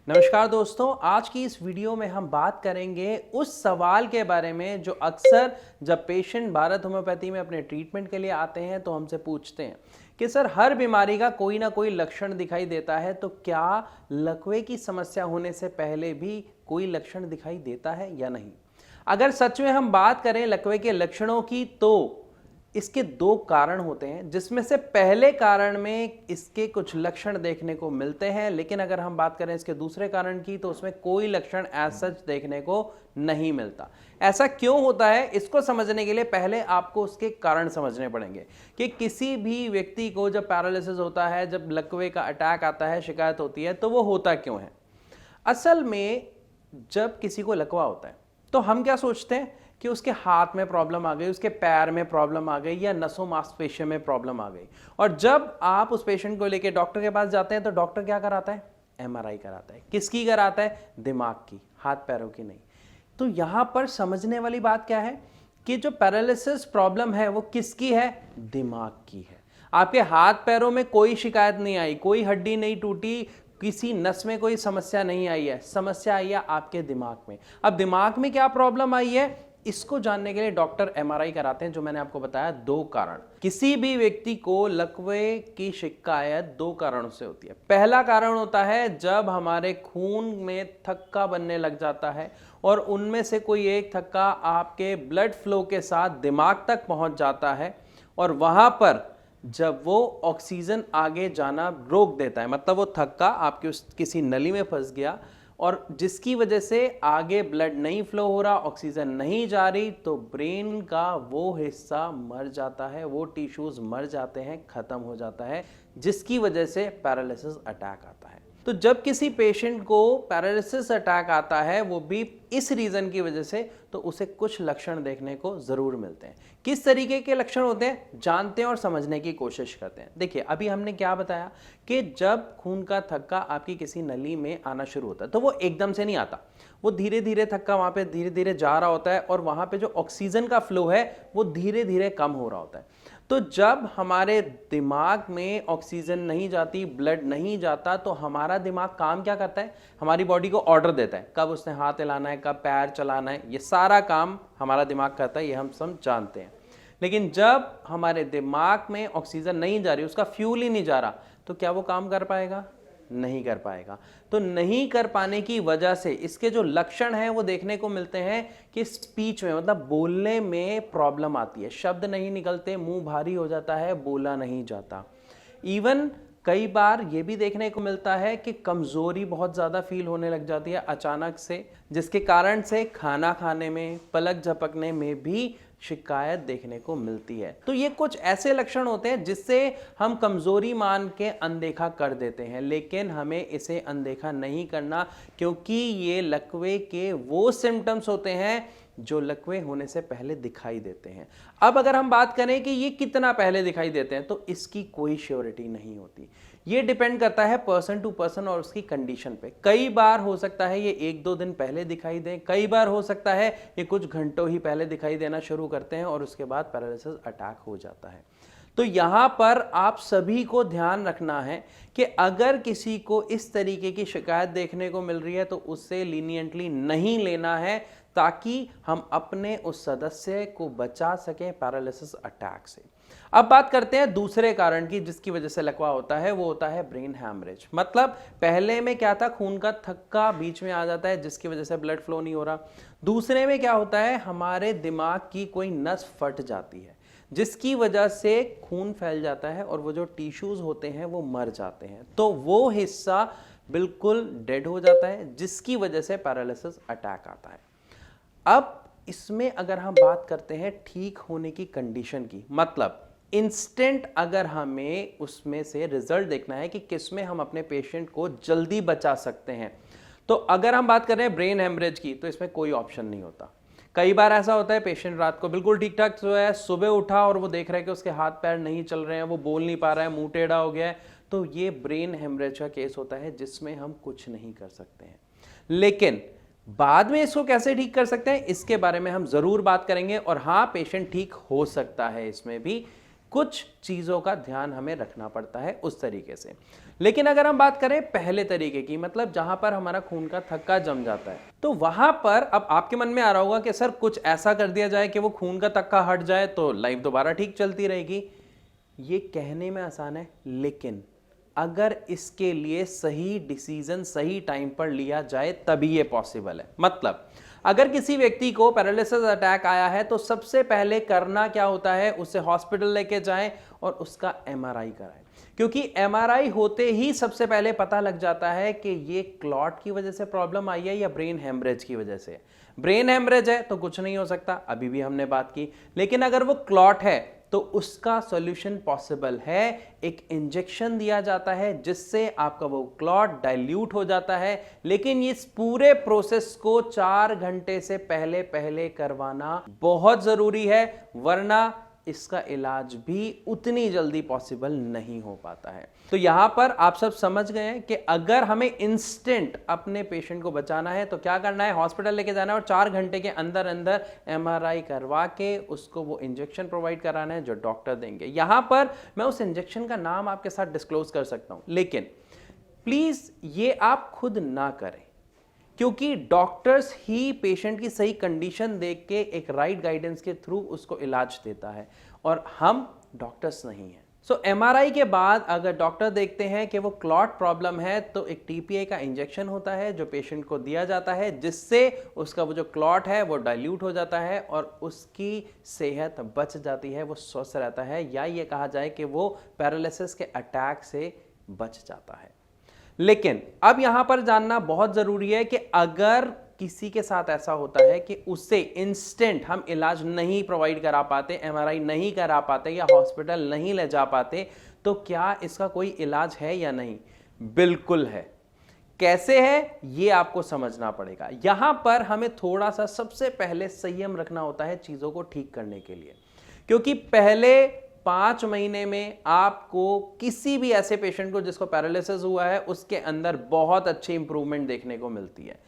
नमस्कार दोस्तों, आज की इस वीडियो में हम बात करेंगे उस सवाल के बारे में जो अक्सर जब पेशेंट भारत होम्योपैथी में अपने ट्रीटमेंट के लिए आते हैं तो हमसे पूछते हैं कि सर हर बीमारी का कोई ना कोई लक्षण दिखाई देता है, तो क्या लकवे की समस्या होने से पहले भी कोई लक्षण दिखाई देता है या नहीं। अगर सच में हम बात करें लकवे के लक्षणों की तो इसके दो कारण होते हैं, जिसमें से पहले कारण में इसके कुछ लक्षण देखने को मिलते हैं, लेकिन अगर हम बात करें इसके दूसरे कारण की तो उसमें कोई लक्षण एज सच देखने को नहीं मिलता। ऐसा क्यों होता है, इसको समझने के लिए पहले आपको उसके कारण समझने पड़ेंगे कि किसी भी व्यक्ति को जब पैरालिसिस होता है, जब लकवे का अटैक आता है, शिकायत होती है, तो वो होता क्यों है। असल में जब किसी को लकवा होता है तो हम क्या सोचते हैं कि उसके हाथ में प्रॉब्लम आ गई, उसके पैर में प्रॉब्लम आ गई या नसों मांसपेशियों में प्रॉब्लम आ गई। और जब आप उस पेशेंट को लेके डॉक्टर के पास जाते हैं तो डॉक्टर क्या कराता है, एमआरआई कराता है। किसकी कराता है, दिमाग की, हाथ पैरों की नहीं। तो यहां पर समझने वाली बात क्या है कि जो पैरालिसिस प्रॉब्लम है वो किसकी है, दिमाग की है। आपके हाथ पैरों में कोई शिकायत नहीं आई, कोई हड्डी नहीं टूटी, किसी नस में कोई समस्या नहीं आई है, समस्या आई है आपके दिमाग में। अब दिमाग में क्या प्रॉब्लम आई है, इसको जानने के लिए डॉक्टर एमआरआई कराते हैं। जो मैंने आपको बताया, दो कारण। किसी भी व्यक्ति को लकवे की शिकायत दो कारणों से होती है। पहला कारण होता है जब हमारे खून में थक्का बनने लग जाता है और उनमें से कोई एक थक्का आपके ब्लड फ्लो के साथ दिमाग तक पहुंच जाता है और वहां पर जब वो ऑक्सीजन आगे जाना रोक देता है, मतलब वो थक्का आपके उस किसी नली में फंस गया और जिसकी वजह से आगे ब्लड नहीं फ्लो हो रहा, ऑक्सीजन नहीं जा रही, तो ब्रेन का वो हिस्सा मर जाता है, वो टिश्यूज मर जाते हैं, खत्म हो जाता है, जिसकी वजह से पैरालिसिस अटैक आता है। तो जब किसी पेशेंट को पैरालिसिस अटैक आता है, वो भी इस रीजन की वजह से, तो उसे कुछ लक्षण देखने को जरूर मिलते हैं। किस तरीके के लक्षण होते हैं जानते हैं और समझने की कोशिश करते हैं। देखिए, अभी हमने क्या बताया कि जब खून का थक्का आपकी किसी नली में आना शुरू होता है तो वो एकदम से नहीं आता, वो धीरे धीरे थक्का वहां पे धीरे धीरे जा रहा होता है और वहां पे जो ऑक्सीजन का फ्लो है वो धीरे धीरे कम हो रहा होता है। तो जब हमारे दिमाग में ऑक्सीजन नहीं जाती, ब्लड नहीं जाता, तो हमारा दिमाग काम क्या करता है, हमारी बॉडी को ऑर्डर देता है कब उसने हाथ हिलाना है, कब पैर चलाना है, ये सारा काम हमारा दिमाग करता है, ये हम सब जानते हैं। लेकिन जब हमारे दिमाग में ऑक्सीजन नहीं जा रही, उसका फ्यूल ही नहीं जा रहा, तो क्या वो काम कर पाएगा, नहीं कर पाएगा। तो नहीं कर पाने की वजह से इसके जो लक्षण हैं वो देखने को मिलते हैं कि स्पीच में, मतलब बोलने में प्रॉब्लम आती है, शब्द नहीं निकलते, मुंह भारी हो जाता है, बोला नहीं जाता। इवन कई बार ये भी देखने को मिलता है कि कमजोरी बहुत ज्यादा फील होने लग जाती है अचानक से, जिसके कारण से खाना खाने में, पलक झपकने में भी शिकायत देखने को मिलती है। तो ये कुछ ऐसे लक्षण होते हैं जिससे हम कमजोरी मान के अनदेखा कर देते हैं, लेकिन हमें इसे अनदेखा नहीं करना, क्योंकि ये लकवे के वो सिम्टम्स होते हैं जो लकवे होने से पहले दिखाई देते हैं। अब अगर हम बात करें कि ये कितना पहले दिखाई देते हैं, तो इसकी कोई श्योरिटी नहीं होती। ये डिपेंड करता है पर्सन टू पर्सन और उसकी कंडीशन पे। कई बार हो सकता है ये एक दो दिन पहले दिखाई दे, कई बार हो सकता है ये कुछ घंटों ही पहले दिखाई देना शुरू करते हैं और उसके बाद पैरालिसिस अटैक हो जाता है। तो यहां पर आप सभी को ध्यान रखना है कि अगर किसी को इस तरीके की शिकायत देखने को मिल रही है तो उससे लीनियंटली नहीं लेना है, ताकि हम अपने उस सदस्य को बचा सकें पैरालिसिस अटैक से। अब बात करते हैं दूसरे कारण की जिसकी वजह से लकवा होता है, वो होता है ब्रेन हैमरेज। मतलब पहले में क्या था, खून का थक्का बीच में आ जाता है जिसकी वजह से ब्लड फ्लो नहीं हो रहा। दूसरे में क्या होता है, हमारे दिमाग की कोई नस फट जाती है जिसकी वजह से खून फैल जाता है और वो जो टिश्यूज होते हैं वो मर जाते हैं, तो वो हिस्सा बिल्कुल डेड हो जाता है, जिसकी वजह से पैरालिसिस अटैक आता है। अब इसमें अगर हम बात करते हैं ठीक होने की कंडीशन की, मतलब इंस्टेंट अगर हमें उसमें से रिजल्ट देखना है कि किसमें हम अपने पेशेंट को जल्दी बचा सकते हैं, तो अगर हम बात कर रहे हैं ब्रेन हेमरेज की, तो इसमें कोई ऑप्शन नहीं होता। कई बार ऐसा होता है पेशेंट रात को बिल्कुल ठीक ठाक सोया है, सुबह उठा और वो देख रहा है कि उसके हाथ पैर नहीं चल रहे हैं, वो बोल नहीं पा रहा है, मुंह टेढ़ा हो गया है, तो ये ब्रेन हेमरेज का केस होता है जिसमें हम कुछ नहीं कर सकते हैं। लेकिन बाद में इसको कैसे ठीक कर सकते हैं, इसके बारे में हम जरूर बात करेंगे। और हाँ, पेशेंट ठीक हो सकता है इसमें भी, कुछ चीज़ों का ध्यान हमें रखना पड़ता है उस तरीके से। लेकिन अगर हम बात करें पहले तरीके की, मतलब जहां पर हमारा खून का थक्का जम जाता है, तो वहां पर अब आपके मन में आ रहा होगा कि सर कुछ ऐसा कर दिया जाए कि वो खून का थक्का हट जाए तो लाइफ दोबारा ठीक चलती रहेगी। ये कहने में आसान है, लेकिन अगर इसके लिए सही डिसीजन सही टाइम पर लिया जाए तभी ये पॉसिबल है। मतलब अगर किसी व्यक्ति को पैरालिसिस अटैक आया है तो सबसे पहले करना क्या होता है, उसे हॉस्पिटल लेके जाएं और उसका एमआरआई कराएं, क्योंकि एमआरआई होते ही सबसे पहले पता लग जाता है कि ये क्लॉट की वजह से प्रॉब्लम आई है या ब्रेन हेमरेज की वजह से। ब्रेन हेमरेज है तो कुछ नहीं हो सकता, अभी भी हमने बात की, लेकिन अगर वो क्लॉट है तो उसका सॉल्यूशन पॉसिबल है। एक इंजेक्शन दिया जाता है जिससे आपका वो क्लॉट डाइल्यूट हो जाता है, लेकिन इस पूरे प्रोसेस को 4 घंटे से पहले पहले करवाना बहुत जरूरी है, वरना इसका इलाज भी उतनी जल्दी पॉसिबल नहीं हो पाता है। तो यहां पर आप सब समझ गए हैं कि अगर हमें इंस्टेंट अपने पेशेंट को बचाना है तो क्या करना है, हॉस्पिटल लेके जाना है और 4 घंटे के अंदर अंदर एमआरआई करवा के उसको वो इंजेक्शन प्रोवाइड कराना है जो डॉक्टर देंगे। यहां पर मैं उस इंजेक्शन का नाम आपके साथ डिस्क्लोज कर सकता हूं, लेकिन प्लीज ये आप खुद ना करें, क्योंकि डॉक्टर्स ही पेशेंट की सही कंडीशन देख के एक राइट गाइडेंस के थ्रू उसको इलाज देता है और हम डॉक्टर्स नहीं हैं। सो एमआरआई के बाद अगर डॉक्टर देखते हैं कि वो क्लॉट प्रॉब्लम है तो एक टीपीए का इंजेक्शन होता है जो पेशेंट को दिया जाता है, जिससे उसका वो जो क्लॉट है वो डाइल्यूट हो जाता है और उसकी सेहत बच जाती है, वो स्वस्थ रहता है, या ये कहा जाए कि वो पैरालिसिस के अटैक से बच जाता है। लेकिन अब यहां पर जानना बहुत जरूरी है कि अगर किसी के साथ ऐसा होता है कि उसे इंस्टेंट हम इलाज नहीं प्रोवाइड करा पाते, एमआरआई नहीं करा पाते या हॉस्पिटल नहीं ले जा पाते, तो क्या इसका कोई इलाज है या नहीं? बिल्कुल है। कैसे है ये आपको समझना पड़ेगा। यहां पर हमें थोड़ा सा सबसे पहले संयम रखना होता है चीजों को ठीक करने के लिए, क्योंकि पहले 5 महीने में आपको किसी भी ऐसे पेशेंट को जिसको पैरालिसिस हुआ है उसके अंदर बहुत अच्छी इंप्रूवमेंट देखने को मिलती है।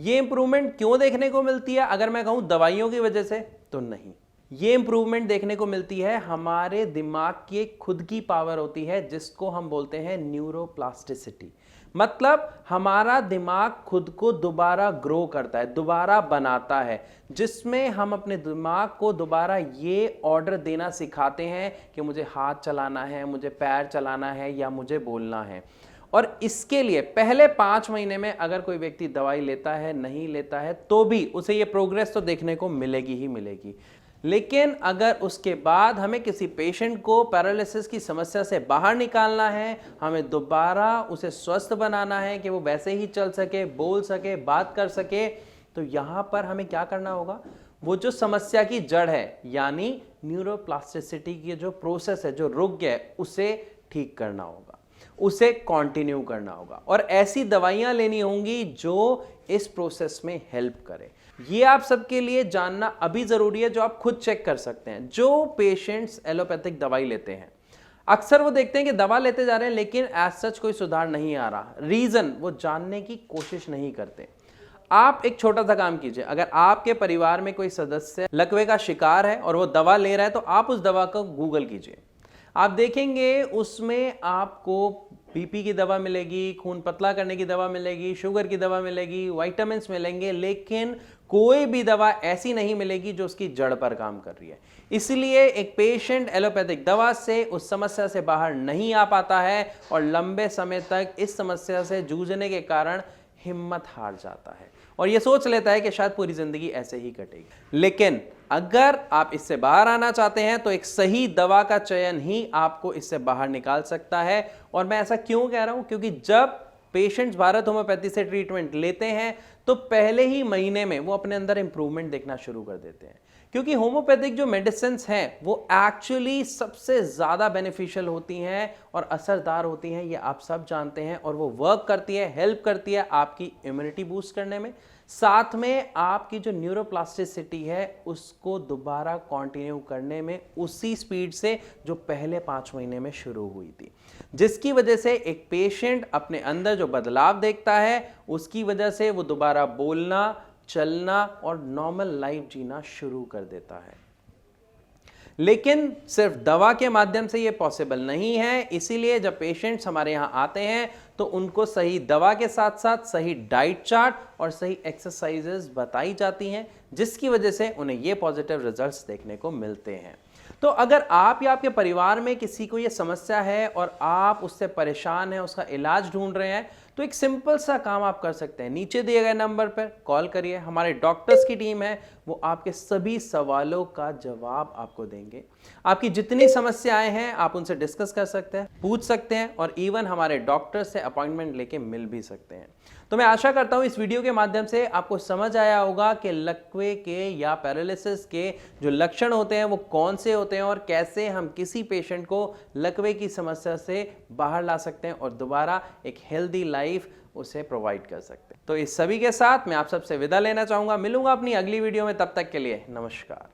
ये इंप्रूवमेंट क्यों देखने को मिलती है? अगर मैं कहूं दवाइयों की वजह से, तो नहीं। ये इंप्रूवमेंट देखने को मिलती है, हमारे दिमाग की एक खुद की पावर होती है जिसको हम बोलते हैं न्यूरोप्लास्टिसिटी। मतलब हमारा दिमाग खुद को दोबारा ग्रो करता है, दोबारा बनाता है, जिसमें हम अपने दिमाग को दोबारा ये ऑर्डर देना सिखाते हैं कि मुझे हाथ चलाना है, मुझे पैर चलाना है या मुझे बोलना है। और इसके लिए पहले 5 महीने में अगर कोई व्यक्ति दवाई लेता है, नहीं लेता है, तो भी उसे ये प्रोग्रेस तो देखने को मिलेगी ही मिलेगी। लेकिन अगर उसके बाद हमें किसी पेशेंट को पैरालिसिस की समस्या से बाहर निकालना है, हमें दोबारा उसे स्वस्थ बनाना है कि वो वैसे ही चल सके, बोल सके, बात कर सके, तो यहां पर हमें क्या करना होगा, वो जो समस्या की जड़ है यानी न्यूरोप्लास्टिसिटी की जो प्रोसेस है, जो रुक गया है, उसे ठीक करना होगा, उसे कंटिन्यू करना होगा और ऐसी दवाइयां लेनी होंगी जो इस प्रोसेस में हेल्प करे। ये आप सबके लिए जानना अभी जरूरी है, जो आप खुद चेक कर सकते हैं। जो पेशेंट्स एलोपैथिक दवाई लेते हैं, अक्सर वो देखते हैं कि दवा लेते जा रहे हैं लेकिन एज सच कोई सुधार नहीं आ रहा। रीजन वो जानने की कोशिश नहीं करते। आप एक छोटा सा काम कीजिए, अगर आपके परिवार में कोई सदस्य लकवे का शिकार है और वो दवा ले रहा है तो आप उस दवा को गूगल कीजिए। आप देखेंगे उसमें आपको बीपी की दवा मिलेगी, खून पतला करने की दवा मिलेगी, शुगर की दवा मिलेगी, विटामिन्स मिलेंगे, लेकिन कोई भी दवा ऐसी नहीं मिलेगी जो उसकी जड़ पर काम कर रही है। इसलिए एक पेशेंट एलोपैथिक दवा से उस समस्या से बाहर नहीं आ पाता है और लंबे समय तक इस समस्या से जूझने के कारण हिम्मत हार जाता है और यह सोच लेता है कि शायद पूरी जिंदगी ऐसे ही कटेगी। लेकिन अगर आप इससे बाहर आना चाहते हैं तो एक सही दवा का चयन ही आपको इससे बाहर निकाल सकता है। और मैं ऐसा क्यों कह रहा हूं, क्योंकि जब पेशेंट्स भारत होम्योपैथी से ट्रीटमेंट लेते हैं तो पहले ही महीने में वो अपने अंदर इंप्रूवमेंट देखना शुरू कर देते हैं, क्योंकि होम्योपैथिक जो मेडिसिन हैं वो एक्चुअली सबसे ज़्यादा बेनिफिशियल होती हैं और असरदार होती हैं, ये आप सब जानते हैं। और वो वर्क करती है, हेल्प करती है आपकी इम्यूनिटी बूस्ट करने में, साथ में आपकी जो न्यूरोप्लास्टिसिटी है उसको दोबारा कंटिन्यू करने में उसी स्पीड से जो पहले 5 महीने में शुरू हुई थी, जिसकी वजह से एक पेशेंट अपने अंदर जो बदलाव देखता है उसकी वजह से वो दोबारा बोलना, चलना और नॉर्मल लाइफ जीना शुरू कर देता है। लेकिन सिर्फ दवा के माध्यम से ये पॉसिबल नहीं है। इसीलिए जब पेशेंट्स हमारे यहाँ आते हैं तो उनको सही दवा के साथ साथ सही डाइट चार्ट और सही एक्सरसाइजेस बताई जाती हैं, जिसकी वजह से उन्हें ये पॉजिटिव रिजल्ट्स देखने को मिलते हैं। तो अगर आप या आपके परिवार में किसी को ये समस्या है और आप उससे परेशान हैं, उसका इलाज ढूंढ रहे हैं, तो एक सिंपल सा काम आप कर सकते हैं। नीचे दिए गए नंबर पर कॉल करिए, हमारे डॉक्टर्स की टीम है, वो आपके सभी सवालों का जवाब आपको देंगे। आपकी जितनी समस्याएं हैं आप उनसे डिस्कस कर सकते हैं, पूछ सकते हैं और इवन हमारे डॉक्टर से अपॉइंटमेंट लेके मिल भी सकते हैं। तो मैं आशा करता हूं इस वीडियो के माध्यम से आपको समझ आया होगा कि लकवे के या पैरालिसिस के जो लक्षण होते हैं वो कौन से होते हैं और कैसे हम किसी पेशेंट को लकवे की समस्या से बाहर ला सकते हैं और दोबारा एक हेल्दी लाइफ उसे प्रोवाइड कर सकते हैं। तो इस सभी के साथ मैं आप सबसे विदा लेना चाहूंगा। मिलूंगा अपनी अगली वीडियो में, तब तक के लिए नमस्कार।